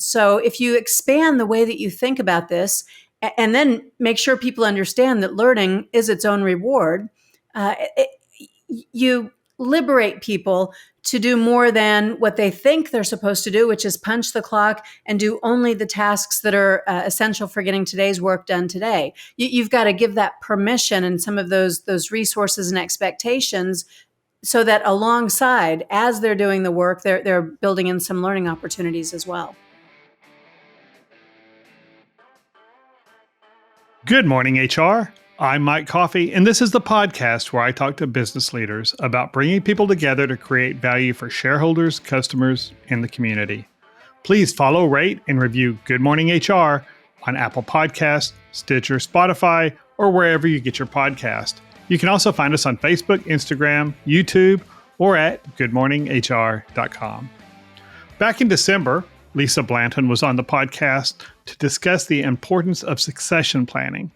So if you expand the way that you think about this, and then make sure people understand that learning is its own reward, you liberate people to do more than what they think they're supposed to do, which is punch the clock and do only the tasks that are essential for getting today's work done today. You've got to give that permission and some of those resources and expectations, so that alongside, as they're doing the work, they're building in some learning opportunities as well. Good morning, HR. I'm Mike Coffey, and this is the podcast where I talk to business leaders about bringing people together to create value for shareholders, customers, and the community. Please follow, rate, and review Good Morning HR on Apple Podcasts, Stitcher, Spotify, or wherever you get your podcast. You can also find us on Facebook, Instagram, YouTube, or at goodmorninghr.com. Back in December, Lisa Blanton was on the podcast to discuss the importance of succession planning.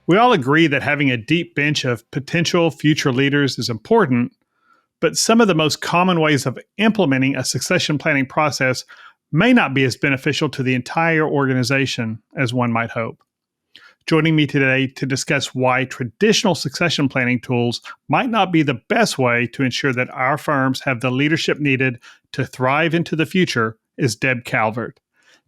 We all agree that having a deep bench of potential future leaders is important, but some of the most common ways of implementing a succession planning process may not be as beneficial to the entire organization as one might hope. Joining me today to discuss why traditional succession planning tools might not be the best way to ensure that our firms have the leadership needed to thrive into the future is Deb Calvert.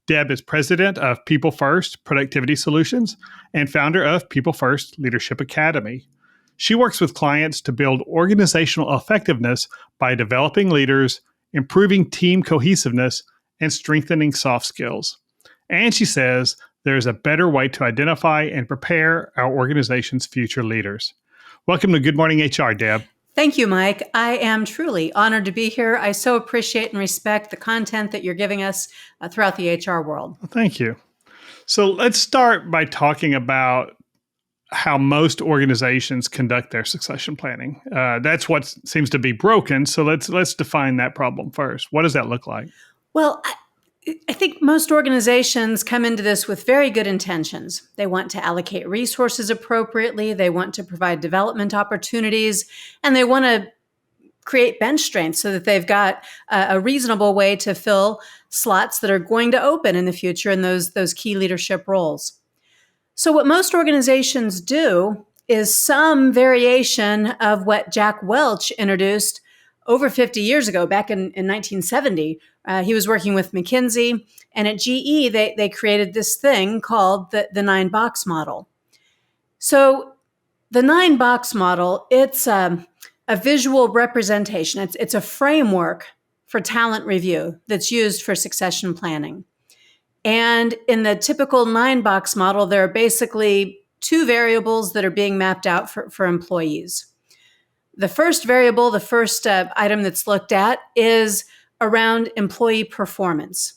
Deb is president of People First Productivity Solutions and founder of People First Leadership Academy. She works with clients to build organizational effectiveness by developing leaders, improving team cohesiveness, and strengthening soft skills. And she says there is a better way to identify and prepare our organization's future leaders. Welcome to Good Morning HR, Deb. Thank you, Mike. I am truly honored to be here. I so appreciate and respect the content that you're giving us throughout the HR world. Well, thank you. So let's start by talking about how most organizations conduct their succession planning. That's what seems to be broken. So let's define that problem first. What does that look like? Well, I think most organizations come into this with very good intentions. They want to allocate resources appropriately. They want to provide development opportunities, and they want to create bench strength so that they've got a reasonable way to fill slots that are going to open in the future in those key leadership roles. So what most organizations do is some variation of what Jack Welch introduced over 50 years ago, back in 1970. He was working with McKinsey, and at GE, they created this thing called the 9-box model. So the 9-box model, it's a visual representation. It's a framework for talent review that's used for succession planning. And in the typical 9-box model, there are basically two variables that are being mapped out for employees. The first variable, the first item that's looked at is around employee performance,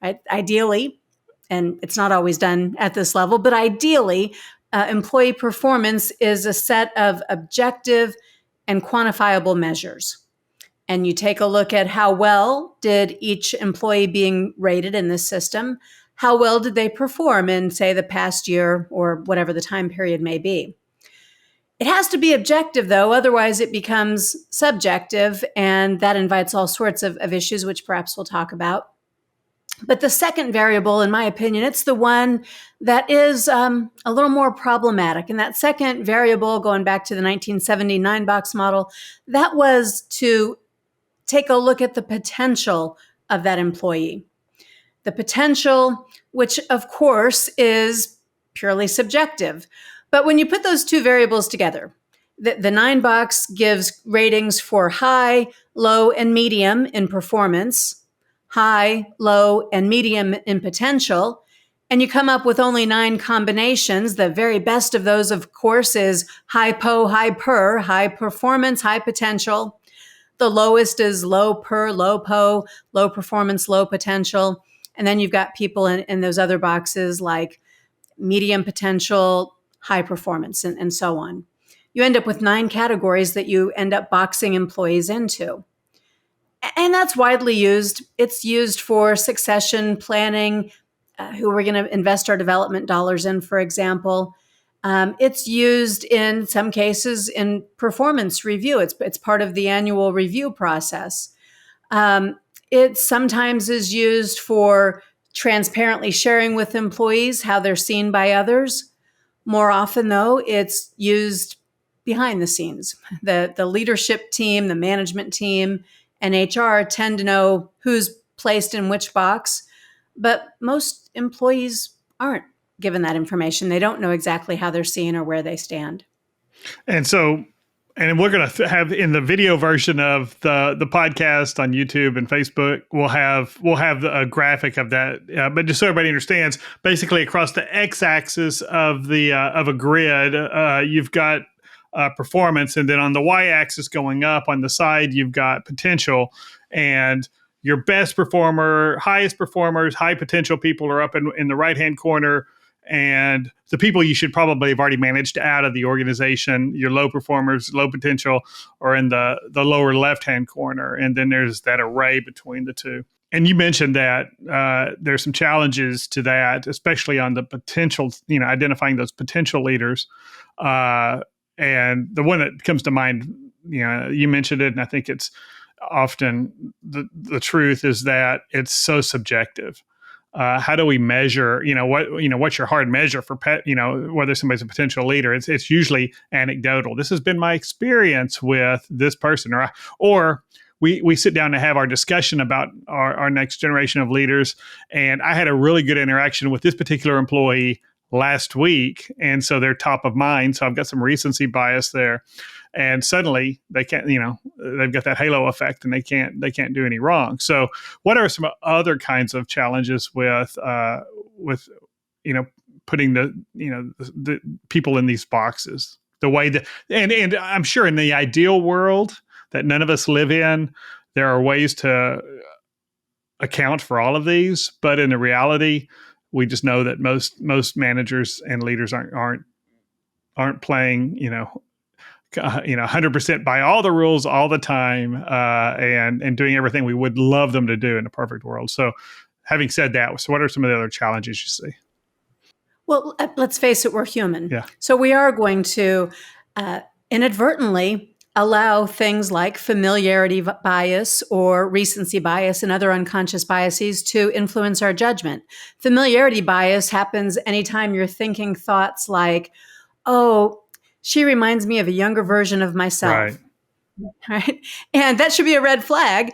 right? Ideally, and it's not always done at this level, but ideally, employee performance is a set of objective and quantifiable measures. And you take a look at how well did each employee being rated in this system, how well did they perform in, say, the past year or whatever the time period may be. It has to be objective, though, otherwise it becomes subjective, and that invites all sorts of issues, which perhaps we'll talk about. But the second variable, in my opinion, it's the one that is a little more problematic. And that second variable, going back to the 1970 9-box model, that was to take a look at the potential of that employee. The potential, which of course is purely subjective. But when you put those two variables together, the 9-box gives ratings for high, low, and medium in performance, high, low, and medium in potential, and you come up with only 9 combinations. The very best of those, of course, is high PO, high PER, high performance, high potential. The lowest is low PER, low PO, low performance, low potential. And then you've got people in those other boxes like medium potential, high performance, and so on. You end up with 9 categories that you end up boxing employees into. And that's widely used. It's used for succession planning, who we're going to invest our development dollars in, for example. It's used in some cases in performance review. It's part of the annual review process. It sometimes is used for transparently sharing with employees how they're seen by others. More often, though, it's used behind the scenes. The leadership team, the management team, and HR tend to know who's placed in which box, but most employees aren't given that information. They don't know exactly how they're seen or where they stand. And so, and we're going to have in the video version of the podcast on YouTube and Facebook, we'll have a graphic of that. But just so everybody understands, basically across the x-axis of a grid, you've got performance, and then on the y-axis going up on the side, you've got potential. And your best performer, highest performers, high potential people are up in the right-hand corner. And the people you should probably have already managed out of the organization, your low performers, low potential, are in the lower left-hand corner. And then there's that array between the two. And you mentioned that there's some challenges to that, especially on the potential, identifying those potential leaders. And the one that comes to mind, you mentioned it, and I think it's often the truth is that it's so subjective. How do we measure, what's your hard measure for whether somebody's a potential leader? It's usually anecdotal. This has been my experience with this person, or we sit down to have our discussion about our next generation of leaders. And I had a really good interaction with this particular employee last week. And so they're top of mind. So I've got some recency bias there. And suddenly they can't, they've got that halo effect, and they can't do any wrong. So what are some other kinds of challenges with putting the people in these boxes, the way that, and I'm sure in the ideal world that none of us live in, there are ways to account for all of these. But in the reality, we just know that most managers and leaders aren't playing, 100% by all the rules all the time, and doing everything we would love them to do in a perfect world. So having said that, so what are some of the other challenges you see? Well, let's face it, we're human. Yeah. So we are going to inadvertently allow things like familiarity bias or recency bias and other unconscious biases to influence our judgment. Familiarity bias happens anytime you're thinking thoughts like, oh, she reminds me of a younger version of myself. Right? And that should be a red flag,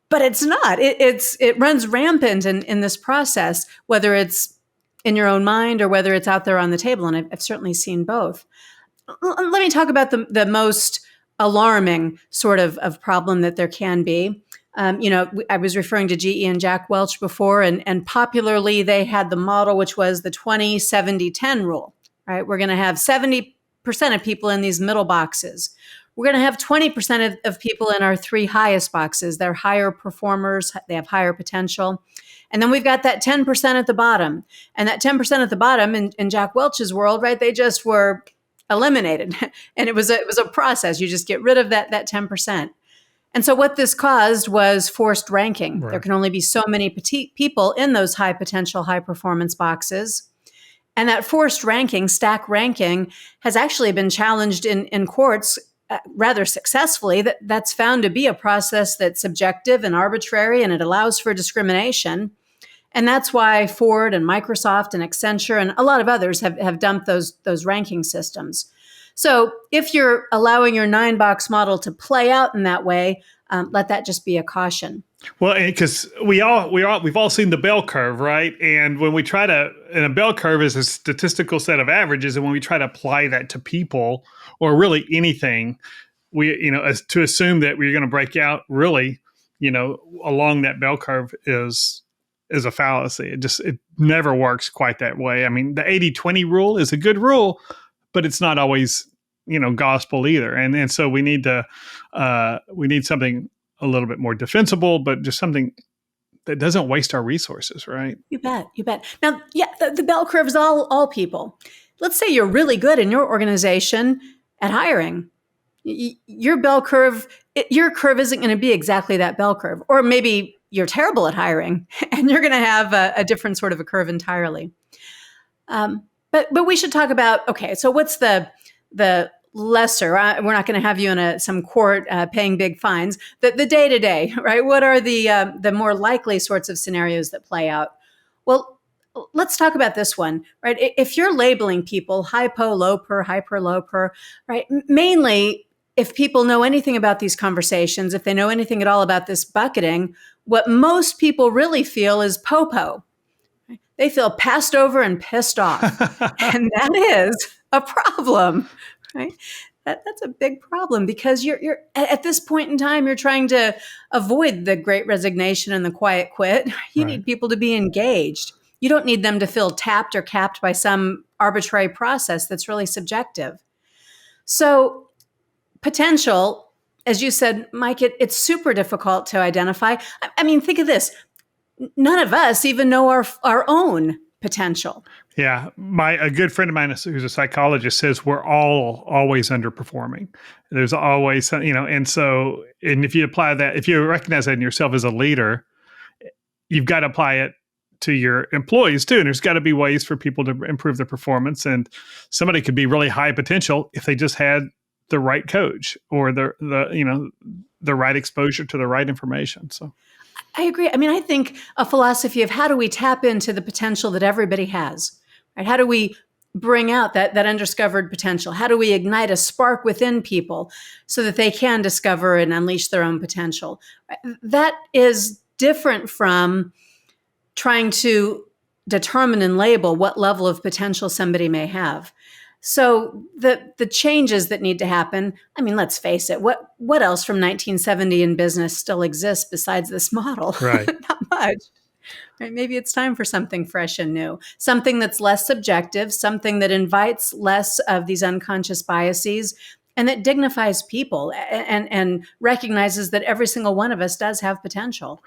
but it's not. It runs rampant in this process, whether it's in your own mind or whether it's out there on the table. And I've certainly seen both. Let me talk about the most alarming sort of problem that there can be. I was referring to GE and Jack Welch before, and popularly they had the model, which was the 20-70-10 rule, right? We're going to have 70% of people in these middle boxes. We're going to have 20% of people in our three highest boxes. They're higher performers. They have higher potential. And then we've got that 10% at the bottom. And that 10% at the bottom in Jack Welch's world, right, they just were eliminated. And it was a process. You just get rid of that 10%. And so what this caused was forced ranking. Right. There can only be so many people in those high potential, high performance boxes. And that forced ranking, stack ranking, has actually been challenged in courts rather successfully. That's found to be a process that's subjective and arbitrary, and it allows for discrimination. And that's why Ford and Microsoft and Accenture and a lot of others have dumped those ranking systems. So if you're allowing your 9-box model to play out in that way, let that just be a caution. Well, because we've all seen the bell curve, right? And when we try to, and a bell curve is a statistical set of averages, and when we try to apply that to people or really anything, to assume that we're going to break out really, along that bell curve is a fallacy. It never works quite that way. I mean, the 80-20 rule is a good rule, but it's not always, gospel either. And so we need something a little bit more defensible, but just something that doesn't waste our resources, right? You bet. Now, yeah, the bell curve is all people. Let's say you're really good in your organization at hiring. Your bell curve, your curve isn't going to be exactly that bell curve. Or maybe you're terrible at hiring and you're going to have a different sort of a curve entirely. But we should talk about, okay, so what's the lesser, we're not going to have you in some court paying big fines, the day-to-day, right? What are the more likely sorts of scenarios that play out? Well, let's talk about this one, right? If you're labeling people hypo, low per, hyper, low per, right? Mainly, if people know anything about these conversations, if they know anything at all about this bucketing, what most people really feel is popo. They feel passed over and pissed off. And that is a problem, right? That's a big problem because you're at this point in time, you're trying to avoid the great resignation and the quiet quit. You Right. need people to be engaged. You don't need them to feel tapped or capped by some arbitrary process that's really subjective. So potential, as you said, Mike, it's super difficult to identify. I mean, think of this. None of us even know our own potential. Yeah, a good friend of mine who's a psychologist says we're all always underperforming. There's always, and if you apply that, if you recognize that in yourself as a leader, you've got to apply it to your employees too. And there's got to be ways for people to improve their performance. And somebody could be really high potential if they just had the right coach or the right exposure to the right information. So I agree. I mean, I think a philosophy of how do we tap into the potential that everybody has, right? How do we bring out that undiscovered potential? How do we ignite a spark within people so that they can discover and unleash their own potential? That is different from trying to determine and label what level of potential somebody may have. So the changes that need to happen, I mean, let's face it, what else from 1970 in business still exists besides this model? right. Not much. Right? Maybe it's time for something fresh and new, something that's less subjective, something that invites less of these unconscious biases and that dignifies people and recognizes that every single one of us does have potential.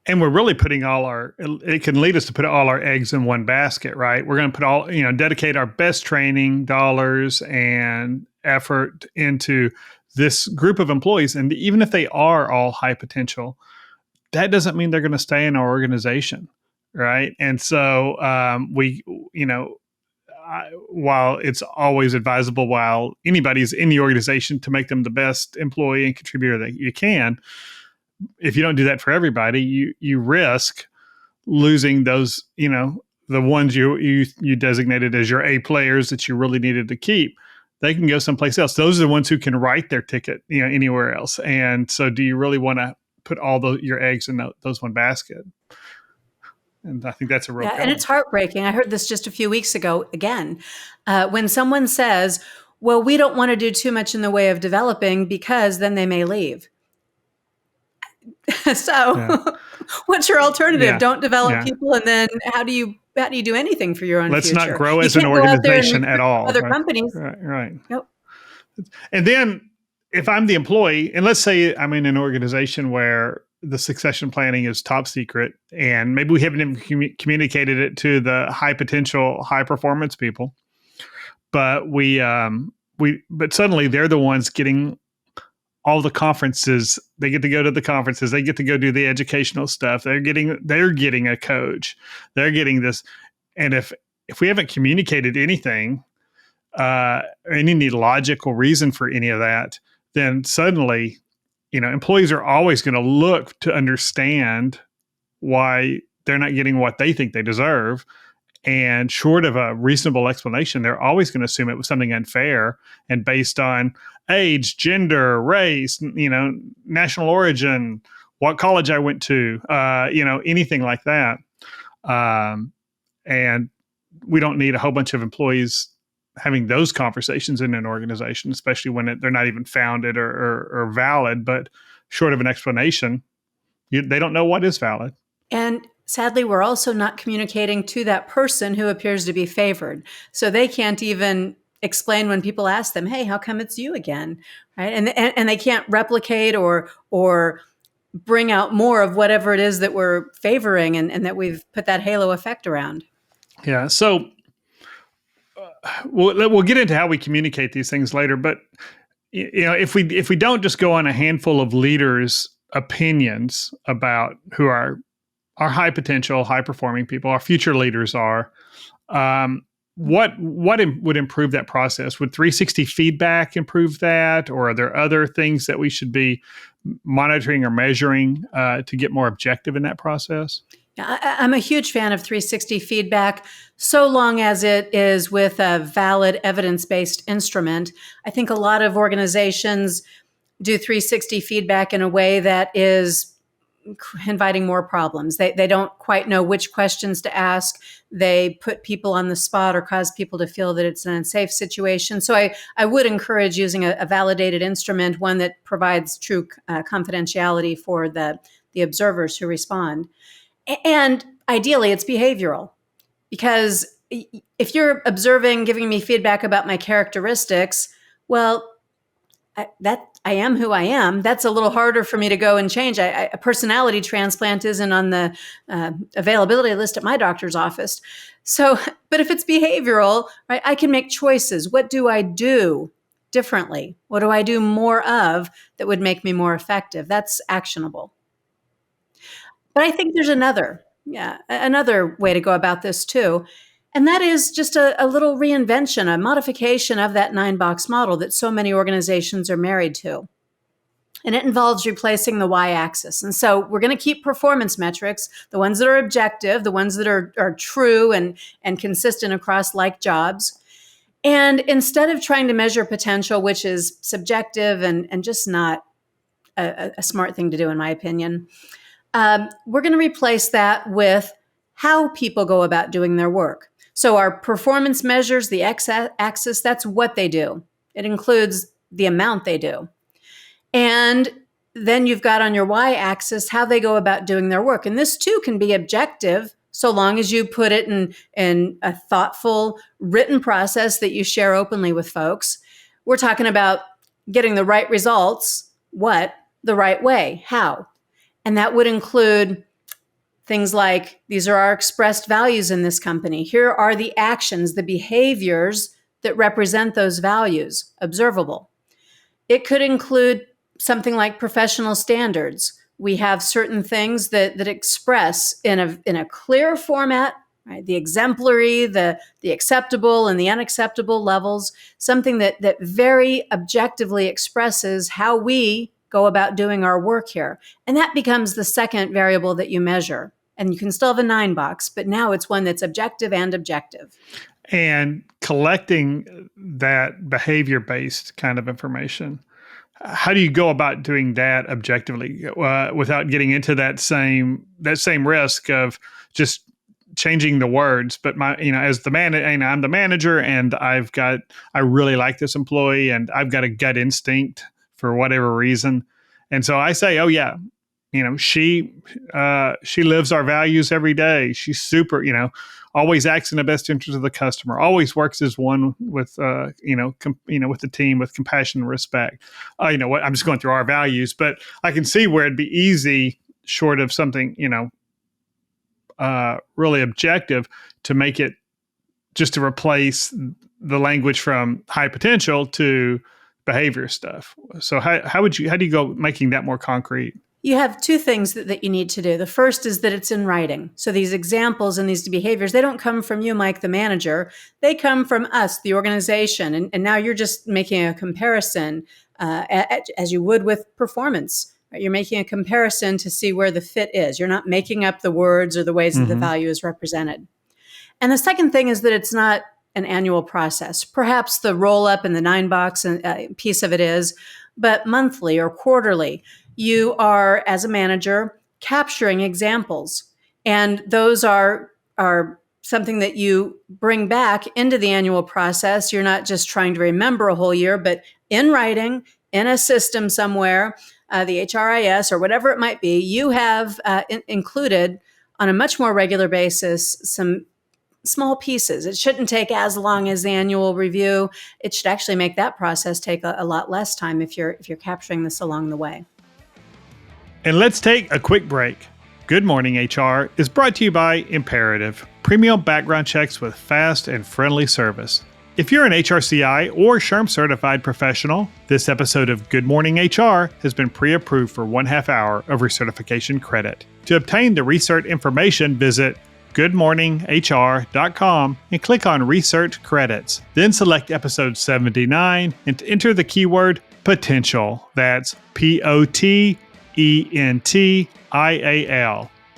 And we're really putting it can lead us to put all our eggs in one basket, right? We're going to dedicate our best training dollars and effort into this group of employees. And even if they are all high potential, that doesn't mean they're going to stay in our organization, right? And so while it's always advisable while anybody's in the organization to make them the best employee and contributor that you can, if you don't do that for everybody, you risk losing those, the ones you designated as your A players that you really needed to keep. They can go someplace else. Those are the ones who can write their ticket, anywhere else. And so, do you really want to put all your eggs in those one basket? And I think that's a real problem. And it's heartbreaking. I heard this just a few weeks ago again, when someone says, "Well, we don't want to do too much in the way of developing because then they may leave." So what's your alternative? Yeah. Don't develop people. And then how do you do anything for your own Let's future? not grow as an organization at all. Other companies. Right. Nope. And then if I'm the employee, and let's say I'm in an organization where the succession planning is top secret, and maybe we haven't even communicated it to the high potential, high performance people, but but suddenly they're the ones getting all the conferences. They get to go to the conferences. They get to go do the educational stuff. They're getting a coach. They're getting this. And if we haven't communicated anything, any logical reason for any of that, then suddenly, employees are always going to look to understand why they're not getting what they think they deserve. And short of a reasonable explanation, they're always going to assume it was something unfair and based on age, gender, race, national origin, what college I went to, anything like that. And we don't need a whole bunch of employees having those conversations in an organization, especially when they're not even founded or valid. But short of an explanation, they don't know what is valid. And sadly, we're also not communicating to that person who appears to be favored. So they can't even explain when people ask them, "Hey, how come it's you again?" Right? And they can't replicate or bring out more of whatever it is that we're favoring and that we've put that halo effect around. Yeah. So we'll get into how we communicate these things later. But if we don't just go on a handful of leaders' opinions about who our high potential, high performing people, our future leaders are, what would improve that process? Would 360 feedback improve that, or are there other things that we should be monitoring or measuring to get more objective in that process? I'm a huge fan of 360 feedback, so long as it is with a valid evidence-based instrument. I think a lot of organizations do 360 feedback in a way that is inviting more problems. They don't quite know which questions to ask. They put people on the spot or cause people to feel that it's an unsafe situation. So I would encourage using a validated instrument, one that provides true confidentiality for the observers who respond. And ideally, it's behavioral, because if you're observing, giving me feedback about my characteristics, well, I am who I am. That's a little harder for me to go and change. A personality transplant isn't on the availability list at my doctor's office. So, but if it's behavioral, right, I can make choices. What do I do differently? What do I do more of that would make me more effective? That's actionable. But I think there's another way to go about this too. And that is just a little reinvention, a modification of that 9-box model that so many organizations are married to. And it involves replacing the y-axis. And so we're going to keep performance metrics, the ones that are objective, the ones that are true and consistent across like jobs. And instead of trying to measure potential, which is subjective and just not a smart thing to do, in my opinion, we're going to replace that with how people go about doing their work. So our performance measures, the x-axis, that's what they do. It includes the amount they do. And then you've got on your y-axis how they go about doing their work. And this too can be objective, so long as you put it in a thoughtful, written process that you share openly with folks. We're talking about getting the right results, what, the right way, how. And that would include things like, these are our expressed values in this company. Here are the actions, the behaviors that represent those values, observable. It could include something like professional standards. We have certain things that express in a clear format, right? The exemplary, the acceptable, and the unacceptable levels, something that very objectively expresses how we go about doing our work here. And that becomes the second variable that you measure. And you can still have a 9-box, but now it's one that's objective and objective. And collecting that behavior-based kind of information, how do you go about doing that objectively without getting into that same risk of just changing the words? But as the I'm the manager, and I really like this employee, and I've got a gut instinct for whatever reason. And so I say, oh yeah, she lives our values every day. She's super, always acts in the best interest of the customer, always works as one with, with the team with compassion and respect. I'm just going through our values, but I can see where it'd be easy, short of something, really objective, to make it just to replace the language from high potential to behavior stuff. So how do you go making that more concrete? You have two things that you need to do. The first is that it's in writing. So these examples and these behaviors, they don't come from you, Mike, the manager. They come from us, the organization. And now you're just making a comparison as you would with performance. Right? You're making a comparison to see where the fit is. You're not making up the words or the ways that the value is represented. And the second thing is that it's not an annual process. Perhaps the roll-up and the 9-box piece of it is, but monthly or quarterly, you are, as a manager, capturing examples. And those are something that you bring back into the annual process. You're not just trying to remember a whole year, but in writing, in a system somewhere, the HRIS or whatever it might be, you have included on a much more regular basis some small pieces. It shouldn't take as long as the annual review. It should actually make that process take a lot less time if you're capturing this along the way. And let's take a quick break. Good Morning HR is brought to you by Imperative, premium background checks with fast and friendly service. If you're an HRCI or SHRM certified professional, this episode of Good Morning HR has been pre-approved for 1/2 hour of recertification credit. To obtain the recert information, visit goodmorninghr.com and click on Recert Credits. Then select episode 79 and enter the keyword potential. That's POTENTIAL.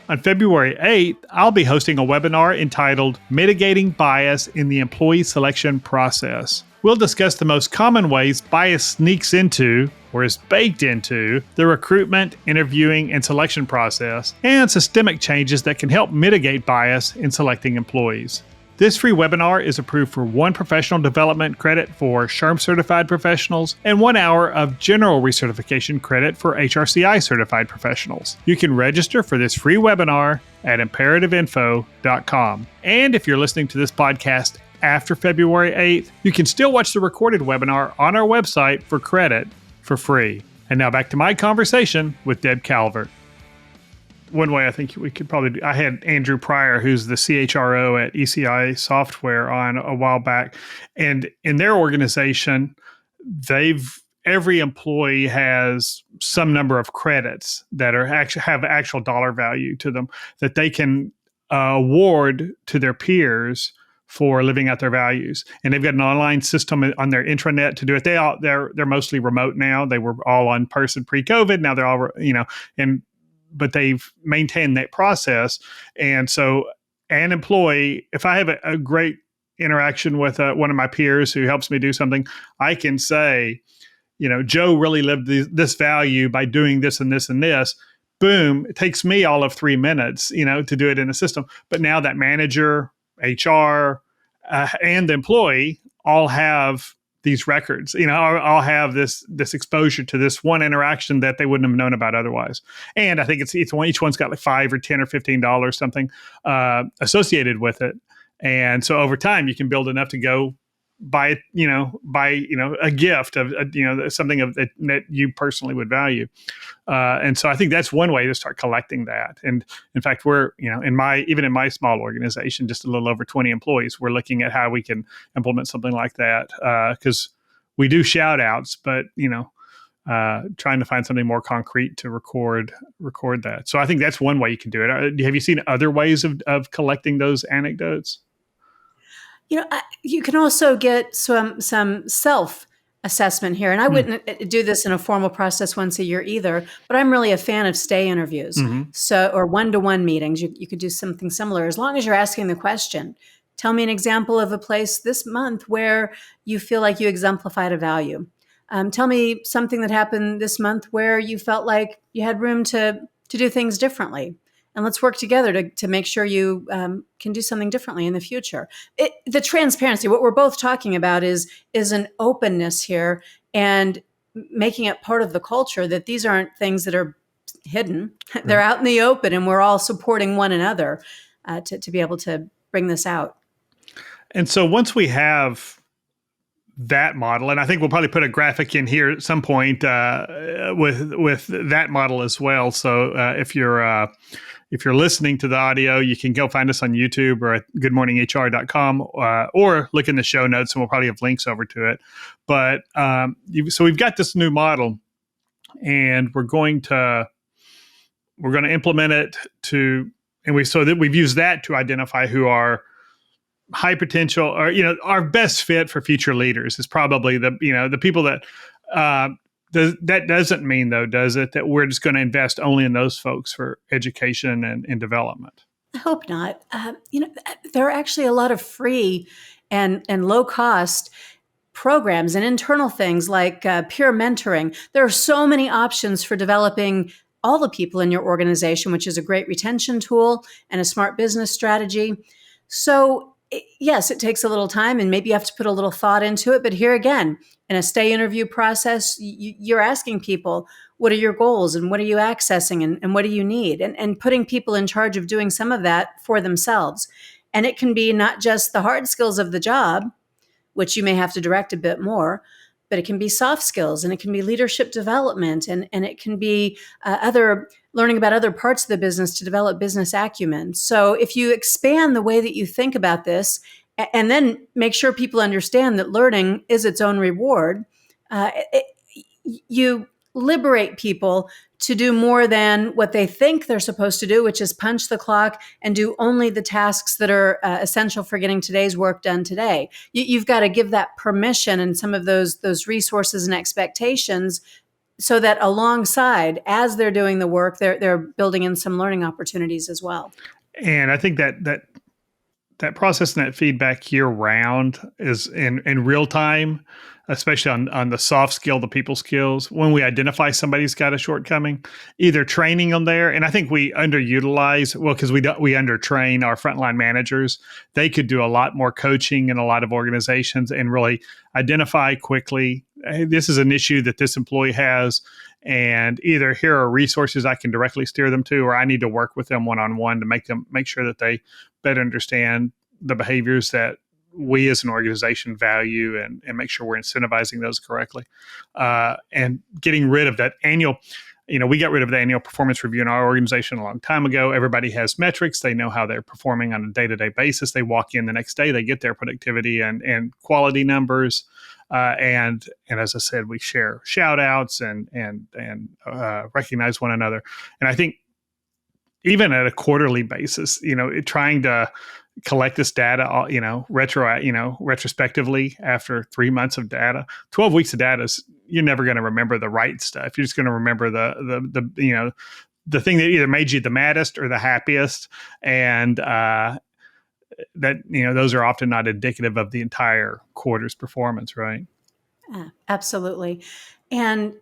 On February 8th, I'll be hosting a webinar entitled Mitigating Bias in the Employee Selection Process. We'll discuss the most common ways bias sneaks into, or is baked into, the recruitment, interviewing, and selection process, and systemic changes that can help mitigate bias in selecting employees. This free webinar is approved for 1 professional development credit for SHRM-certified professionals and 1 hour of general recertification credit for HRCI-certified professionals. You can register for this free webinar at imperativeinfo.com. And if you're listening to this podcast after February 8th, you can still watch the recorded webinar on our website for credit for free. And now back to my conversation with Deb Calvert. One way I think we could probably do, I had Andrew Pryor, who's the CHRO at ECI Software, on a while back. And in their organization, every employee has some number of credits that have actual dollar value to them that they can award to their peers for living out their values. And they've got an online system on their intranet to do it. They're mostly remote now. They were all in person pre-COVID. Now they're all, but they've maintained that process. And so an employee, if I have a great interaction with one of my peers who helps me do something, I can say, Joe really lived this value by doing this and this and this. Boom, it takes me all of 3 minutes, to do it in a system. But now that manager, HR, and the employee all have these records, I'll have this exposure to this one interaction that they wouldn't have known about otherwise. And I think each one's got like $5 or $10 or $15 something associated with it. And so over time you can build enough to go buy a gift of something that you personally would value. And so I think that's one way to start collecting that. And in fact, we're, in my small organization, just a little over 20 employees, we're looking at how we can implement something like that. Cause we do shout outs, but trying to find something more concrete to record that. So I think that's one way you can do it. Have you seen other ways of collecting those anecdotes? You can also get some self-assessment here. And I wouldn't do this in a formal process once a year either, but I'm really a fan of stay interviews. Mm-hmm. Or one-to-one meetings. You could do something similar as long as you're asking the question. Tell me an example of a place this month where you feel like you exemplified a value. Tell me something that happened this month where you felt like you had room to do things differently. And let's work together to make sure you can do something differently in the future. The transparency, what we're both talking about is an openness here and making it part of the culture that these aren't things that are hidden. Right. They're out in the open and we're all supporting one another to be able to bring this out. And so once we have that model, and I think we'll probably put a graphic in here at some point with that model as well. So if you're listening to the audio, you can go find us on YouTube or at goodmorninghr.com or look in the show notes and we'll probably have links over to it. But so we've got this new model and we're going to implement it we've used that to identify who are high potential or, our best fit for future leaders is probably the people that, that doesn't mean though, does it, that we're just going to invest only in those folks for education and development? I hope not. There are actually a lot of free and low cost programs and internal things like peer mentoring. There are so many options for developing all the people in your organization, which is a great retention tool and a smart business strategy. So yes, it takes a little time and maybe you have to put a little thought into it. But here again, in a stay interview process, you're asking people, what are your goals and what are you accessing and what do you need? And putting people in charge of doing some of that for themselves. And it can be not just the hard skills of the job, which you may have to direct a bit more, but it can be soft skills and it can be leadership development and it can be learning about other parts of the business to develop business acumen. So if you expand the way that you think about this and then make sure people understand that learning is its own reward, you liberate people to do more than what they think they're supposed to do, which is punch the clock and do only the tasks that are essential for getting today's work done today. You've got to give that permission and some of those resources and expectations so that alongside, as they're doing the work, they're building in some learning opportunities as well. And I think that process and that feedback year round is in real time, especially on the soft skill, the people skills. When we identify somebody's got a shortcoming, either training them there, and I think we underutilize, well, because we undertrain our frontline managers. They could do a lot more coaching in a lot of organizations and really identify quickly, hey, this is an issue that this employee has, and either here are resources I can directly steer them to, or I need to work with them one-on-one to make sure that they better understand the behaviors that we as an organization value, and make sure we're incentivizing those correctly. And getting rid of that annual, we got rid of the annual performance review in our organization a long time ago. Everybody has metrics. They know how they're performing on a day-to-day basis. They walk in the next day, they get their productivity and quality numbers. And as I said, we share shout outs and recognize one another. And I think even at a quarterly basis, trying to collect this data, retrospectively after 3 months of data, 12 weeks of data, you're never going to remember the right stuff. You're just going to remember the thing that either made you the maddest or the happiest. And those are often not indicative of the entire quarter's performance, right? Absolutely. And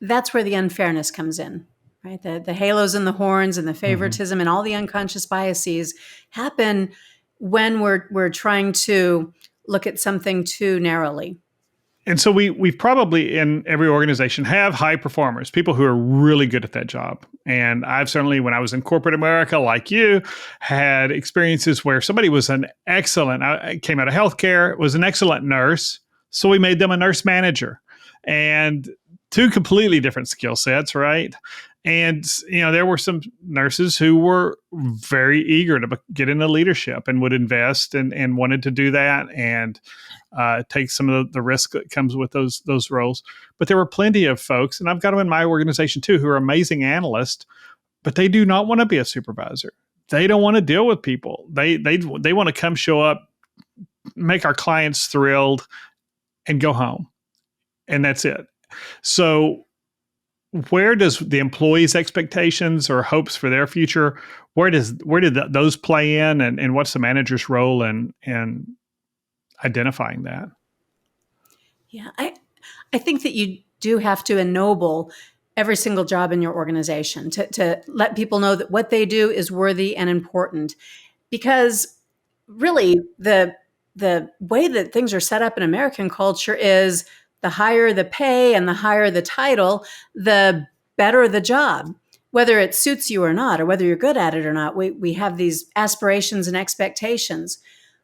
that's where the unfairness comes in. Right, the halos and the horns and the favoritism and all the unconscious biases happen when we're trying to look at something too narrowly. And so we've probably in every organization have high performers, people who are really good at that job. And I've certainly, when I was in corporate America, like you, had experiences where somebody was I came out of healthcare, was an excellent nurse, so we made them a nurse manager. And two completely different skill sets, right? And, there were some nurses who were very eager to get into leadership and would invest and wanted to do that and take some of the risk that comes with those roles. But there were plenty of folks, and I've got them in my organization too, who are amazing analysts, but they do not want to be a supervisor. They don't want to deal with people. They want to come, show up, make our clients thrilled, and go home. And that's it. So where does the employee's expectations or hopes for their future, where did those play in, and what's the manager's role in identifying that? Yeah, I think that you do have to ennoble every single job in your organization to let people know that what they do is worthy and important. Because really, the way that things are set up in American culture is the higher the pay and the higher the title, the better the job, whether it suits you or not, or whether you're good at it or not. We have these aspirations and expectations.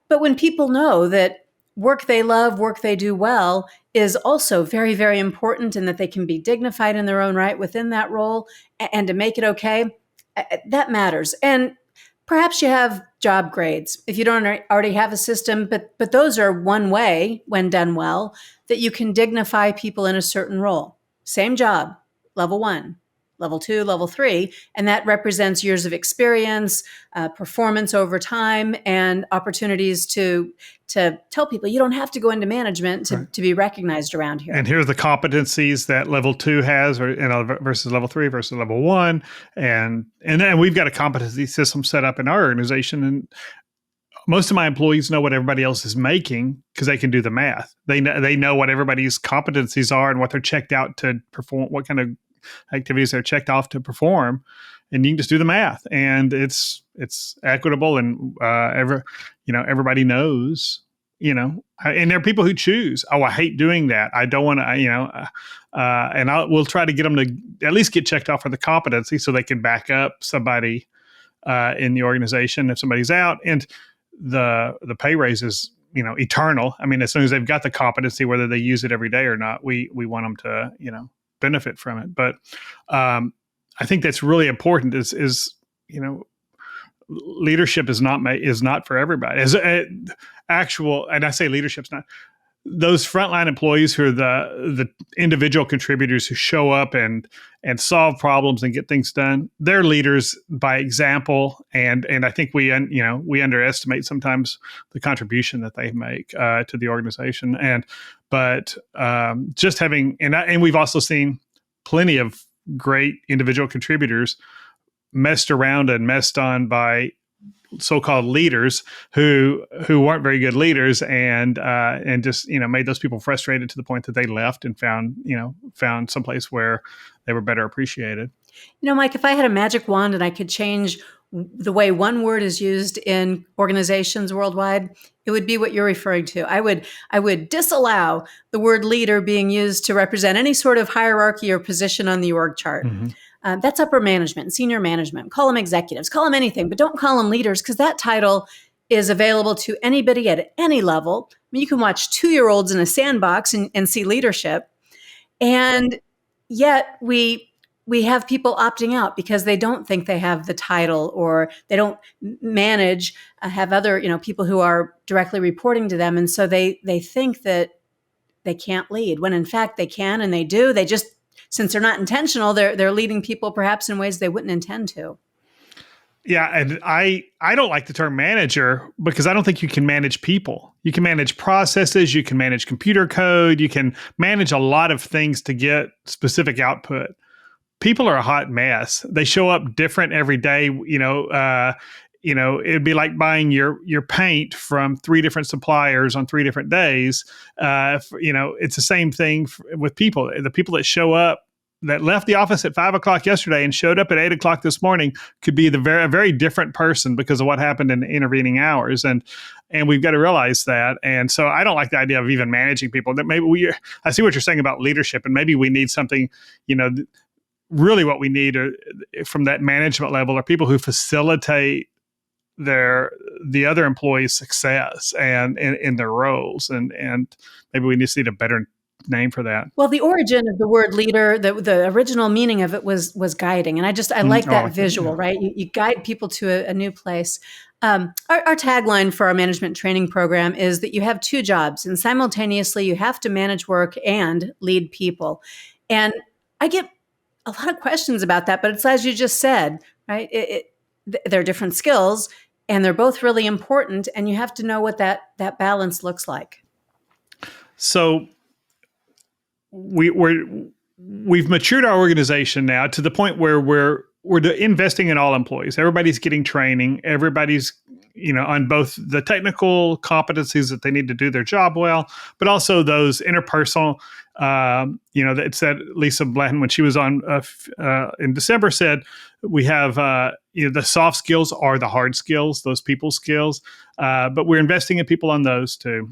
But when people know that work they love, work they do well, is also very, very important, and that they can be dignified in their own right within that role, and to make it okay, that matters. And perhaps you have job grades if you don't already have a system, but those are one way, when done well, that you can dignify people in a certain role. Same job, level 1, level 2, level 3, and that represents years of experience, performance over time, and opportunities to tell people you don't have to go into management to be recognized around here. And here's the competencies that level 2 has, or versus level 3 versus level 1, and then we've got a competency system set up in our organization, and most of my employees know what everybody else is making because they can do the math. They know what everybody's competencies are and what they're checked out to perform, what kind of activities they're checked off to perform, and you can just do the math, and it's equitable, and everybody knows, and there are people who choose, I hate doing that, I don't want to, and we'll try to get them to at least get checked off for the competency so they can back up somebody in the organization if somebody's out, and the pay raise is eternal. I mean, as soon as they've got the competency, whether they use it every day or not, we want them to benefit from it. But I think that's really important. Is leadership is not for everybody. And I say leadership's not. Those frontline employees who are the individual contributors who show up and solve problems and get things done, they're leaders by example. And I think we underestimate sometimes the contribution that they make to the organization. But just having, and we've also seen plenty of great individual contributors messed around and messed on by so-called leaders who weren't very good leaders, and just made those people frustrated to the point that they left and found someplace where they were better appreciated. Mike, if I had a magic wand and I could change the way one word is used in organizations worldwide, it would be what you're referring to. I would disallow the word leader being used to represent any sort of hierarchy or position on the org chart. Mm-hmm. That's upper management, senior management. Call them executives, call them anything, but don't call them leaders, because that title is available to anybody at any level. I mean, you can watch 2-year-olds in a sandbox and see leadership. And yet we have people opting out because they don't think they have the title, or they don't manage, have other, people who are directly reporting to them. And so they think that they can't lead, when in fact they can, and they do. They just, since they're not intentional, they're leading people perhaps in ways they wouldn't intend to. Yeah, and I don't like the term manager, because I don't think you can manage people. You can manage processes, you can manage computer code, you can manage a lot of things to get specific output. People are a hot mess. They show up different every day. It'd be like buying your paint from 3 different suppliers on 3 different days. It's the same thing with people. The people that show up, that left the office at 5 o'clock yesterday and showed up at 8 o'clock this morning, could be a very different person because of what happened in the intervening hours. And we've got to realize that. And so I don't like the idea of even managing people. That maybe I see what you're saying about leadership, and maybe we need something, really what we need from that management level are people who facilitate the other employees' success and in their roles, and maybe we just need a better name for that. Well, the origin of the word leader, the original meaning of it was guiding, and I like that visual, right? You guide people to a new place. Our tagline for our management training program is that you have 2 jobs, and simultaneously you have to manage work and lead people. And I get a lot of questions about that, but it's as you just said, right? They're different skills, and they're both really important, and you have to know what that balance looks like. So we've matured our organization now to the point where we're investing in all employees. Everybody's getting training. Everybody's on both the technical competencies that they need to do their job well, but also those interpersonal. That said, Lisa Blanton, when she was on in December, said we have the soft skills are the hard skills, those people skills, but we're investing in people on those too.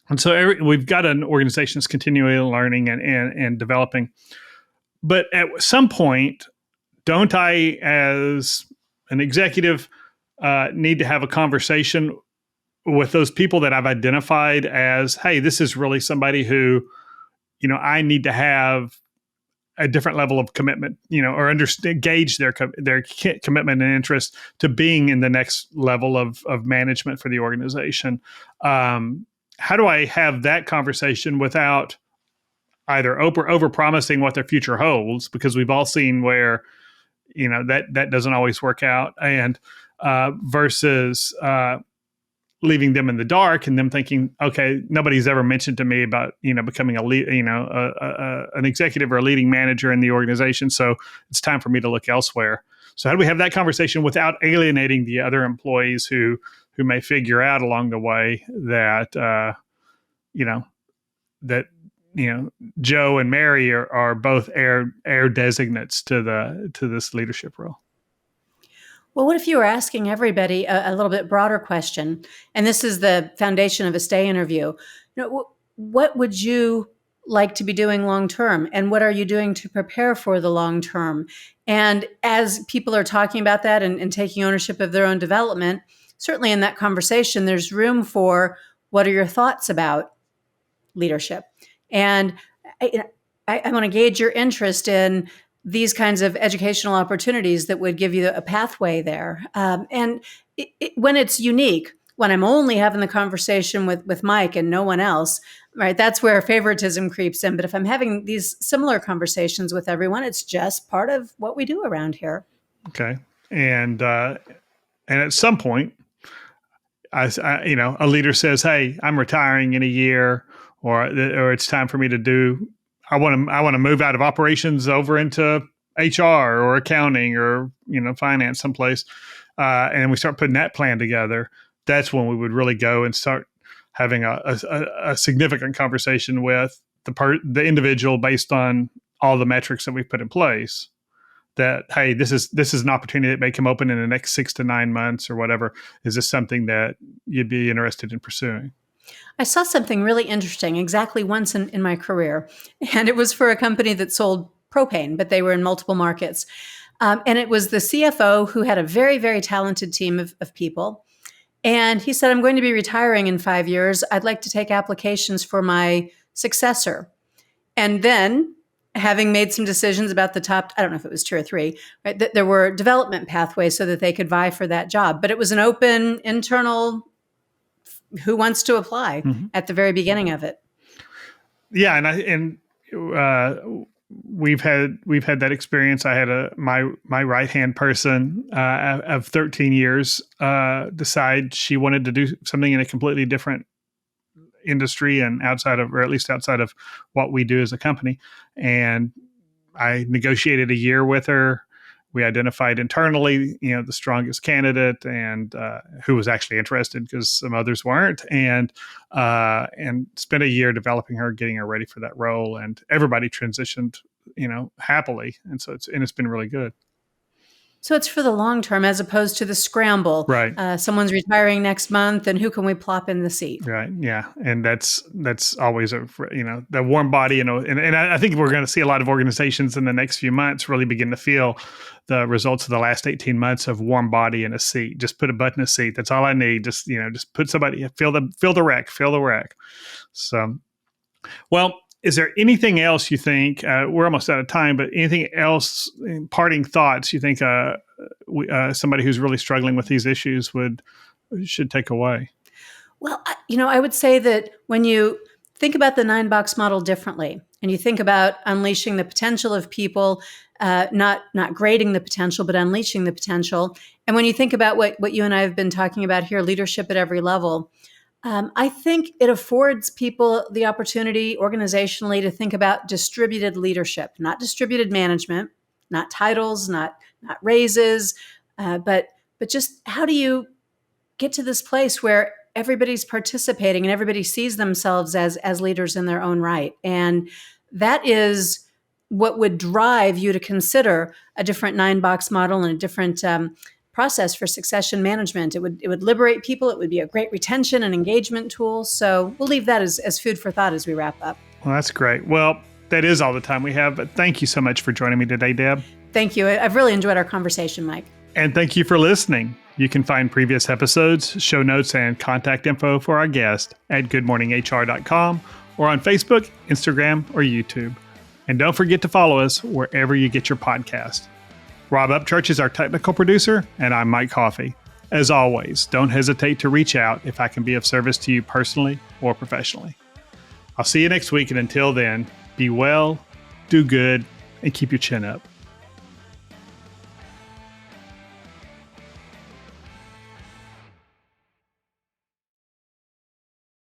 And so we've got an organization that's continually learning and developing. But at some point, don't I, as an executive, need to have a conversation with those people that I've identified as, hey, this is really somebody who, I need to have a different level of commitment, or gauge their commitment and interest to being in the next level of management for the organization. How do I have that conversation without either over promising what their future holds? Because we've all seen where, that doesn't always work out, and versus leaving them in the dark and them thinking, okay, nobody's ever mentioned to me about, becoming an executive or a leading manager in the organization. So it's time for me to look elsewhere. So how do we have that conversation without alienating the other employees who may figure out along the way that, Joe and Mary are both heir designates to this leadership role? Well, what if you were asking everybody a little bit broader question? And this is the foundation of a stay interview. What would you like to be doing long term? And what are you doing to prepare for the long term? And as people are talking about that and taking ownership of their own development, certainly in that conversation, there's room for what are your thoughts about leadership? And I want to gauge your interest in these kinds of educational opportunities that would give you a pathway there. And when it's unique, when I'm only having the conversation with Mike and no one else, right, that's where favoritism creeps in. But if I'm having these similar conversations with everyone, it's just part of what we do around here. Okay. And at some point, a leader says, hey, I'm retiring in a year, or it's time for me to do I want to move out of operations over into HR or accounting or, finance someplace. And we start putting that plan together. That's when we would really go and start having a significant conversation with the individual based on all the metrics that we've put in place. That, hey, this is an opportunity that may come open in the next 6 to 9 months or whatever. Is this something that you'd be interested in pursuing? I saw something really interesting exactly once in my career, and it was for a company that sold propane, but they were in multiple markets. And it was the CFO who had a very, very talented team of people. And he said, I'm going to be retiring in 5 years. I'd like to take applications for my successor. And then, having made some decisions about the top, I don't know if it was 2 or 3, right, that there were development pathways so that they could vie for that job. But it was an open, internal, who wants to apply at the very beginning of it. Yeah, we've had that experience. I had my right hand person of 13 years decide she wanted to do something in a completely different industry and outside of what we do as a company. And I negotiated a year with her. We identified internally, the strongest candidate and who was actually interested because some others weren't, and spent a year developing her, getting her ready for that role. And everybody transitioned, happily. And so it's been really good. So it's for the long term as opposed to the scramble. Right. Someone's retiring next month, and who can we plop in the seat? Right. Yeah. And that's always the warm body, and I think we're going to see a lot of organizations in the next few months really begin to feel the results of the last 18 months of warm body in a seat. Just put a button in a seat. That's all I need. Just put somebody, fill the wreck. So, well, is there anything else you think, we're almost out of time, but anything else, parting thoughts you think somebody who's really struggling with these issues should take away? Well, I would say that when you think about the 9-box model differently, and you think about unleashing the potential of people, not grading the potential, but unleashing the potential. And when you think about what you and I have been talking about here, leadership at every level, I think it affords people the opportunity organizationally to think about distributed leadership, not distributed management, not titles, not raises, but just how do you get to this place where everybody's participating and everybody sees themselves as leaders in their own right. And that is what would drive you to consider a different 9-box model and a different process for succession management. It would liberate people. It would be a great retention and engagement tool. So we'll leave that as food for thought as we wrap up. Well, that's great. Well, that is all the time we have. But thank you so much for joining me today, Deb. Thank you. I've really enjoyed our conversation, Mike. And thank you for listening. You can find previous episodes, show notes, and contact info for our guest at goodmorninghr.com or on Facebook, Instagram, or YouTube. And don't forget to follow us wherever you get your podcast. Rob Upchurch is our technical producer, and I'm Mike Coffey. As always, don't hesitate to reach out if I can be of service to you personally or professionally. I'll see you next week, and until then, be well, do good, and keep your chin up.